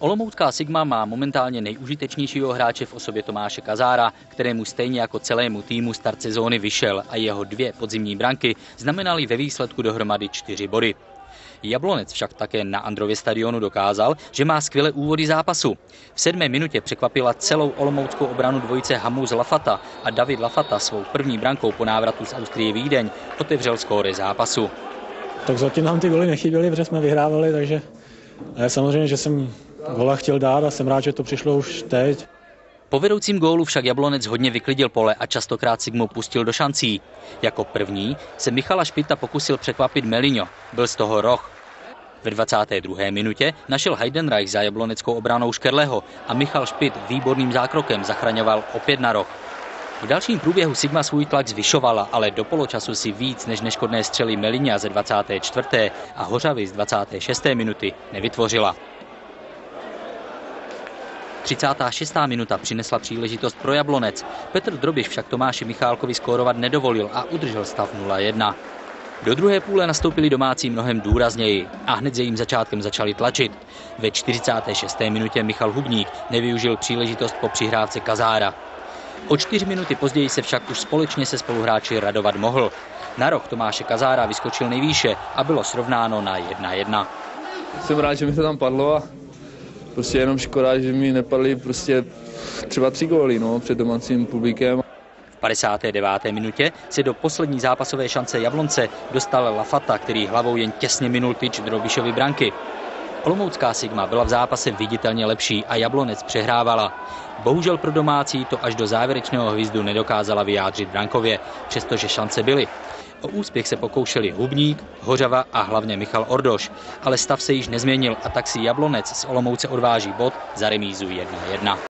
Olomoucká Sigma má momentálně nejužitečnějšího hráče v osobě Tomáše Kazára, kterému stejně jako celému týmu start sezóny vyšel a jeho 2 podzimní branky znamenaly ve výsledku dohromady 4 body. Jablonec však také na Andrově stadionu dokázal, že má skvělé úvody zápasu. V 7. minutě překvapila celou olomouckou obranu dvojice Hamous Lafata a David Lafata svou první brankou po návratu z Austrie Vídeň otevřel skóre zápasu. Tak zatím nám ty goly nechyběly, protože jsme vyhrávali, takže samozřejmě, že jsem gola chtěl dát a jsem rád, že to přišlo už teď. Po vedoucím gólu však Jablonec hodně vyklidil pole a častokrát Sigmu pustil do šancí. Jako první se Michala Špita pokusil překvapit Meliňo, byl z toho roh. Ve 22. minutě našel Heidenreich za jabloneckou obranou Škerleho a Michal Špit výborným zákrokem zachraňoval opět na roh. V dalším průběhu Sigma svůj tlak zvyšovala, ale do poločasu si víc než neškodné střely Meliňa ze 24. a Hořavy z 26. minuty nevytvořila. 36. minuta přinesla příležitost pro Jablonec. Petr Drobiš však Tomáši Michálkovi skórovat nedovolil a udržel stav 0-1. Do druhé půle nastoupili domácí mnohem důrazněji a hned s jejím začátkem začali tlačit. Ve 46. minutě Michal Hubník nevyužil příležitost po přihrávce Kazára. O 4 minuty později se však už společně se spoluhráči radovat mohl. Na roh Tomáše Kazára vyskočil nejvýše a bylo srovnáno na 1-1. Jsem rád, že mi to tam padlo a prostě jenom škoda, že mi nepadly prostě třeba 3 góly před domácím publikem. V 59. minutě se do poslední zápasové šance Jablonce dostal Lafata, který hlavou jen těsně minul tyč Drobišovy branky. Olomoucká Sigma byla v zápase viditelně lepší a Jablonec přehrávala. Bohužel pro domácí to až do závěrečného hvizdu nedokázala vyjádřit brankově, přestože šance byly. O úspěch se pokoušeli Hubník, Hořava a hlavně Michal Ordoš, ale stav se již nezměnil a tak si Jablonec z Olomouce odváží bod za remízu 1-1.